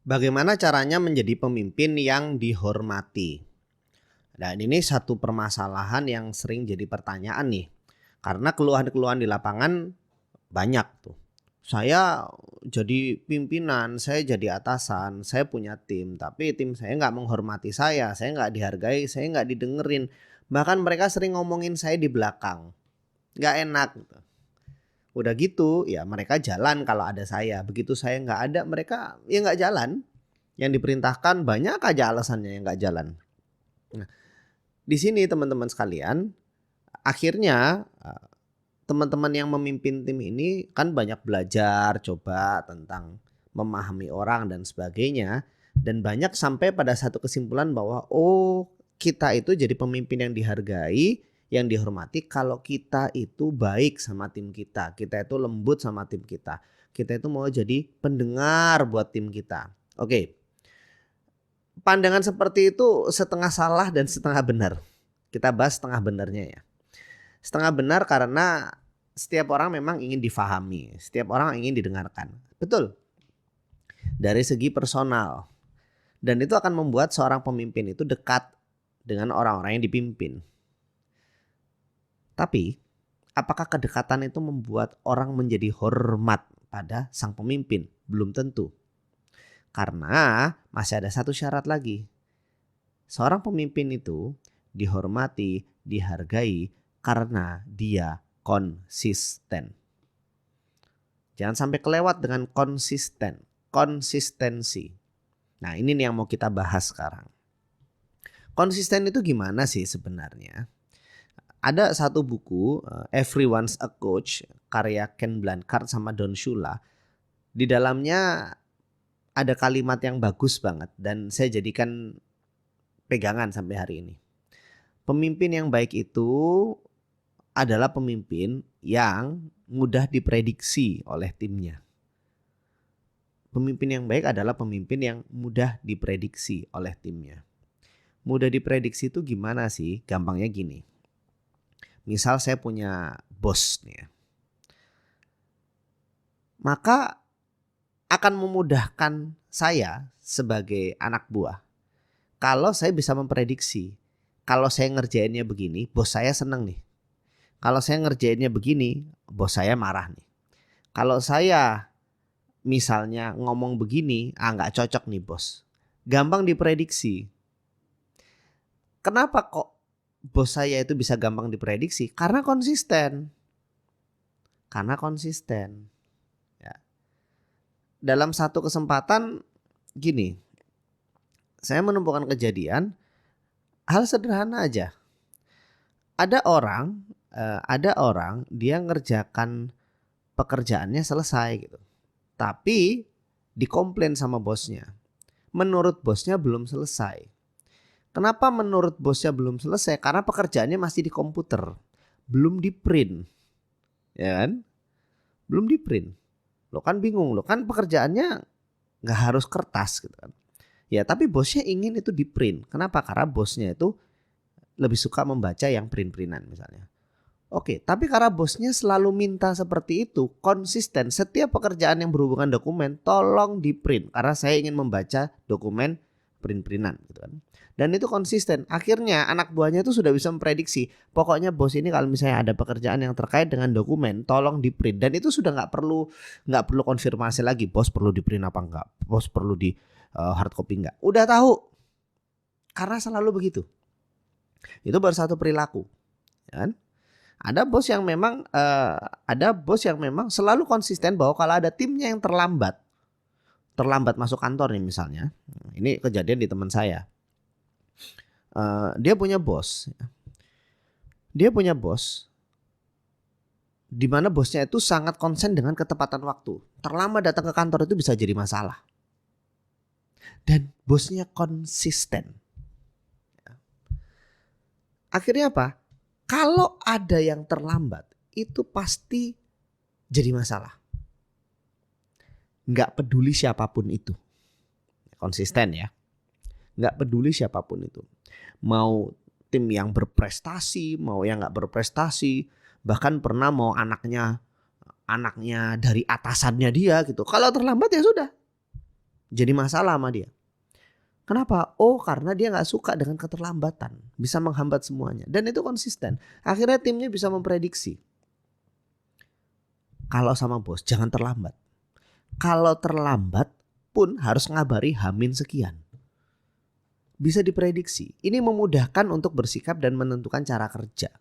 Bagaimana caranya menjadi pemimpin yang dihormati? Dan ini satu permasalahan yang sering jadi pertanyaan nih. Karena keluhan-keluhan di lapangan banyak tuh. Saya jadi pimpinan, saya jadi atasan, saya punya tim, tapi tim saya nggak menghormati saya nggak dihargai, saya nggak didengerin. Bahkan mereka sering ngomongin saya di belakang, nggak enak gitu. Udah gitu ya mereka jalan kalau ada saya, begitu saya nggak ada mereka ya nggak jalan. Yang diperintahkan banyak aja alasannya yang nggak jalan. Nah, di sini teman-teman sekalian, akhirnya teman-teman yang memimpin tim ini kan banyak belajar, coba tentang memahami orang dan sebagainya, dan banyak sampai pada satu kesimpulan bahwa kita itu jadi pemimpin yang dihargai, yang dihormati kalau kita itu baik sama tim kita itu lembut sama tim kita itu mau jadi pendengar buat tim kita. Oke. Pandangan seperti itu setengah salah dan setengah benar. Kita bahas setengah benarnya ya. Setengah benar karena setiap orang memang ingin difahami, setiap orang ingin didengarkan. Betul. Dari segi personal. Dan itu akan membuat seorang pemimpin itu dekat dengan orang-orang yang dipimpin. Tapi, apakah kedekatan itu membuat orang menjadi hormat pada sang pemimpin? Belum tentu. Karena masih ada satu syarat lagi. Seorang pemimpin itu dihormati, dihargai karena dia konsisten. Jangan sampai kelewat dengan konsisten, konsistensi. Nah, ini nih yang mau kita bahas sekarang. Konsisten itu gimana sih sebenarnya? Ada satu buku, Everyone's a Coach, karya Ken Blanchard sama Don Shula. Di dalamnya ada kalimat yang bagus banget dan saya jadikan pegangan sampai hari ini. Pemimpin yang baik itu adalah pemimpin yang mudah diprediksi oleh timnya. Pemimpin yang baik adalah pemimpin yang mudah diprediksi oleh timnya. Mudah diprediksi itu gimana sih? Gampangnya gini. Misal saya punya bos nih ya. Maka akan memudahkan saya sebagai anak buah kalau saya bisa memprediksi. Kalau saya ngerjainnya begini, bos saya seneng nih. Kalau saya ngerjainnya begini, bos saya marah nih. Kalau saya misalnya ngomong begini, nggak cocok nih bos. Gampang diprediksi. Kenapa kok bos saya itu bisa gampang diprediksi? Karena konsisten. Karena konsisten. Ya. Dalam satu kesempatan gini, saya menemukan kejadian hal sederhana aja. Ada orang dia ngerjakan pekerjaannya selesai gitu. Tapi dikomplain sama bosnya. Menurut bosnya belum selesai. Kenapa menurut bosnya belum selesai? Karena pekerjaannya masih di komputer. Belum di print. Ya kan? Belum di print. Lo kan bingung, lo kan pekerjaannya gak harus kertas gitu kan. Ya tapi bosnya ingin itu di print. Kenapa? Karena bosnya itu lebih suka membaca yang print-printan misalnya. Oke, tapi karena bosnya selalu minta seperti itu, konsisten setiap pekerjaan yang berhubungan dokumen tolong di print karena saya ingin membaca dokumen print-printan gitu kan. Dan itu konsisten. Akhirnya anak buahnya itu sudah bisa memprediksi. Pokoknya bos ini kalau misalnya ada pekerjaan yang terkait dengan dokumen, tolong di print. Dan itu sudah nggak perlu konfirmasi lagi. Bos perlu di print apa enggak? Bos perlu di hard copy enggak? Udah tahu. Karena selalu begitu. Itu baru satu perilaku, kan? Ada bos yang memang selalu konsisten bahwa kalau ada timnya yang terlambat masuk kantor nih misalnya. Ini kejadian di teman saya. Dia punya bos di mana bosnya itu sangat konsen dengan ketepatan waktu. Terlambat datang ke kantor itu bisa jadi masalah. Dan bosnya konsisten. Akhirnya apa? Kalau ada yang terlambat itu pasti jadi masalah. Nggak peduli siapapun itu. Konsisten ya. Nggak peduli siapapun itu. Mau tim yang berprestasi, mau yang nggak berprestasi. Bahkan pernah mau anaknya dari atasannya dia gitu. Kalau terlambat ya sudah. jadi masalah sama dia. Kenapa? Oh, karena dia nggak suka dengan keterlambatan, bisa menghambat semuanya. Dan itu konsisten. Akhirnya timnya bisa memprediksi. Kalau sama bos jangan terlambat. Kalau terlambat pun harus ngabari Hamin sekian. Bisa diprediksi. Ini memudahkan untuk bersikap dan menentukan cara kerja.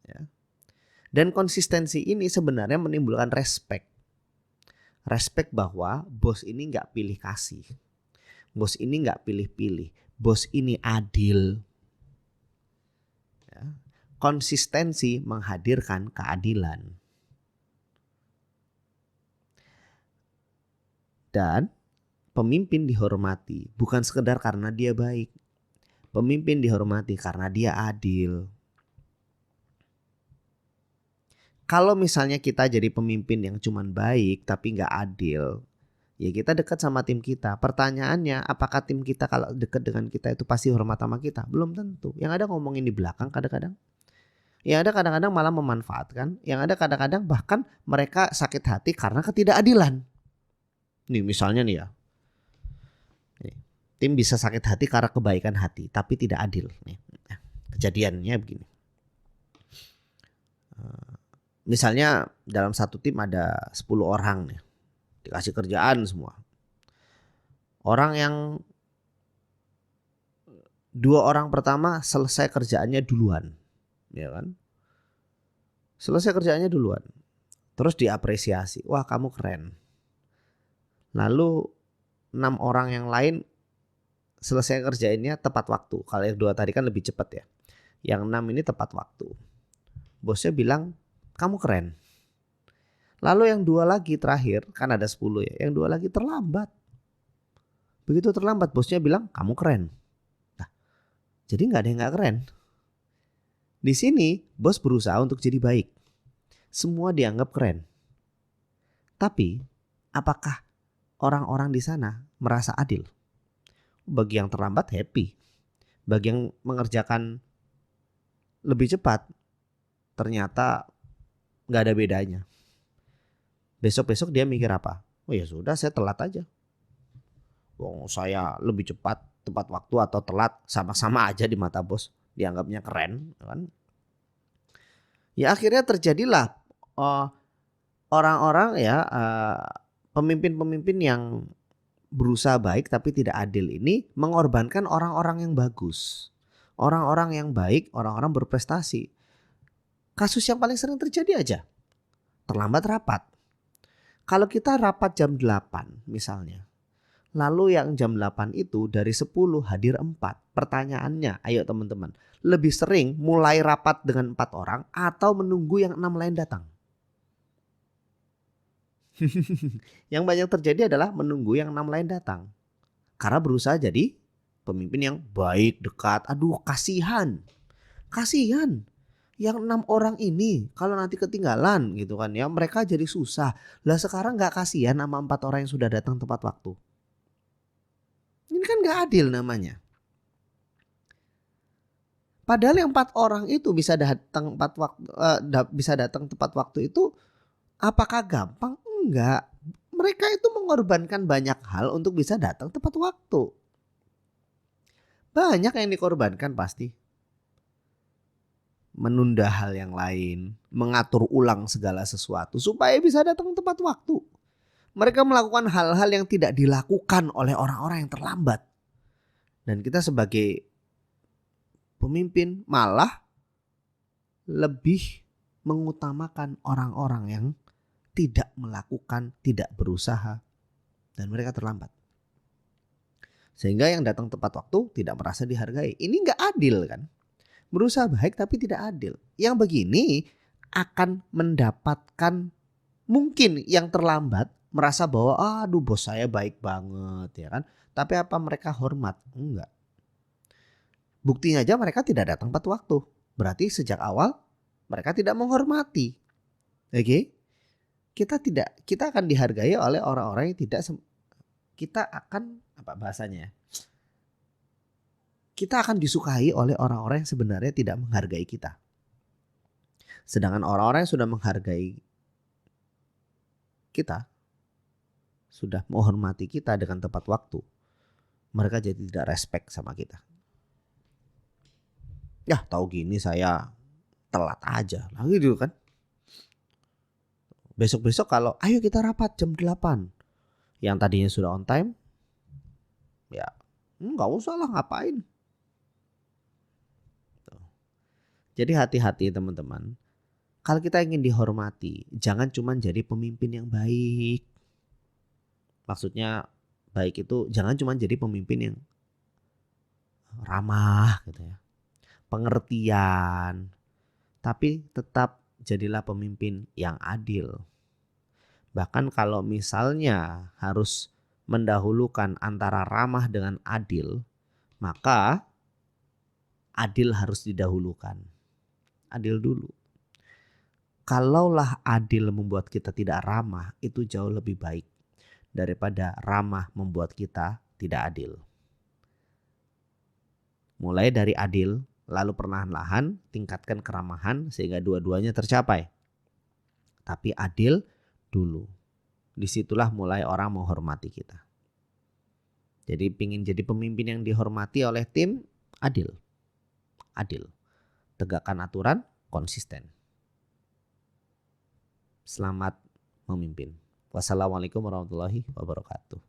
Ya. Dan konsistensi ini sebenarnya menimbulkan respect. Respect bahwa bos ini nggak pilih kasih. Bos ini nggak pilih-pilih. Bos ini adil. Ya. Konsistensi menghadirkan keadilan. Dan pemimpin dihormati bukan sekedar karena dia baik. Pemimpin dihormati karena dia adil. Kalau misalnya kita jadi pemimpin yang cuman baik tapi nggak adil, ya kita dekat sama tim kita. Pertanyaannya, apakah tim kita kalau dekat dengan kita itu pasti hormat sama kita? Belum tentu. Yang ada ngomongin di belakang kadang-kadang. Yang ada kadang-kadang malah memanfaatkan. Yang ada kadang-kadang bahkan mereka sakit hati karena ketidakadilan. Nih misalnya nih ya. Tim bisa sakit hati karena kebaikan hati tapi tidak adil. Nih, kejadiannya begini. Misalnya dalam satu tim ada 10 orang nih. Dikasih kerjaan semua. Orang yang 2 orang pertama selesai kerjaannya duluan. Ya kan? Selesai kerjaannya duluan. Terus diapresiasi. Wah, kamu keren. Lalu 6 orang yang lain selesai kerjainnya tepat waktu. Kalau yang 2 tadi kan lebih cepat ya. Yang 6 ini tepat waktu. Bosnya bilang, kamu keren. Lalu yang 2 lagi terakhir, kan ada 10 ya. Yang 2 lagi terlambat. Begitu terlambat bosnya bilang, kamu keren. Nah, jadi gak ada yang gak keren. Di sini bos berusaha untuk jadi baik. Semua dianggap keren. Tapi apakah orang-orang di sana merasa adil? Bagi yang terlambat happy. Bagi yang mengerjakan lebih cepat ternyata gak ada bedanya. Besok-besok dia mikir apa? Oh ya sudah, saya telat aja. Wong saya lebih cepat, tepat waktu atau telat sama-sama aja di mata bos. Dianggapnya keren, kan? Ya akhirnya terjadilah orang-orang ya pemimpin-pemimpin yang berusaha baik tapi tidak adil ini mengorbankan orang-orang yang bagus. Orang-orang yang baik, orang-orang berprestasi. Kasus yang paling sering terjadi aja. Terlambat rapat. Kalau kita rapat jam 8 misalnya. Lalu yang jam 8 itu dari 10 hadir 4. Pertanyaannya, ayo teman-teman. Lebih sering mulai rapat dengan 4 orang atau menunggu yang 6 lain datang? Yang banyak terjadi adalah menunggu yang 6 lain datang. Karena berusaha jadi pemimpin yang baik, dekat. Aduh, kasihan. Kasihan. Yang 6 orang ini kalau nanti ketinggalan gitu kan ya, mereka jadi susah. Lah sekarang gak kasihan sama 4 orang yang sudah datang tepat waktu. Ini kan gak adil namanya. Padahal yang 4 orang itu bisa datang tepat waktu itu apakah gampang? Enggak. Mereka itu mengorbankan banyak hal untuk bisa datang tepat waktu. Banyak yang dikorbankan pasti. Menunda hal yang lain, mengatur ulang segala sesuatu supaya bisa datang tepat waktu. Mereka melakukan hal-hal yang tidak dilakukan oleh orang-orang yang terlambat. Dan kita sebagai pemimpin malah lebih mengutamakan orang-orang yang tidak melakukan, tidak berusaha, dan mereka terlambat. Sehingga yang datang tepat waktu tidak merasa dihargai. Ini gak adil kan? Berusaha baik tapi tidak adil. Yang begini akan mendapatkan mungkin yang terlambat merasa bahwa aduh bos saya baik banget ya kan. Tapi apa mereka hormat? Enggak. Buktinya aja mereka tidak datang tepat waktu. Berarti sejak awal mereka tidak menghormati. Oke? Kita akan dihargai oleh orang-orang yang tidak kita akan apa bahasanya? Kita akan disukai oleh orang-orang yang sebenarnya tidak menghargai kita. Sedangkan orang-orang yang sudah menghargai kita sudah menghormati kita dengan tepat waktu, mereka jadi tidak respect sama kita. Ya tahu gini saya telat aja lagi gitu kan. Besok-besok kalau ayo kita rapat jam 8, yang tadinya sudah on time, ya nggak usah lah ngapain. Jadi hati-hati teman-teman. Kalau kita ingin dihormati, jangan cuma jadi pemimpin yang baik. Maksudnya baik itu jangan cuma jadi pemimpin yang ramah gitu ya, pengertian, tapi tetap jadilah pemimpin yang adil. Bahkan kalau misalnya harus mendahulukan antara ramah dengan adil, maka adil harus didahulukan. Adil dulu. Kalaulah adil membuat kita tidak ramah, itu jauh lebih baik daripada ramah membuat kita tidak adil. Mulai dari adil, lalu perlahan-lahan tingkatkan keramahan sehingga dua-duanya tercapai. Tapi adil dulu. Disitulah mulai orang menghormati kita. Jadi pingin jadi pemimpin yang dihormati oleh tim, adil. Adil. Tegakkan aturan, konsisten. Selamat memimpin. Wassalamualaikum warahmatullahi wabarakatuh.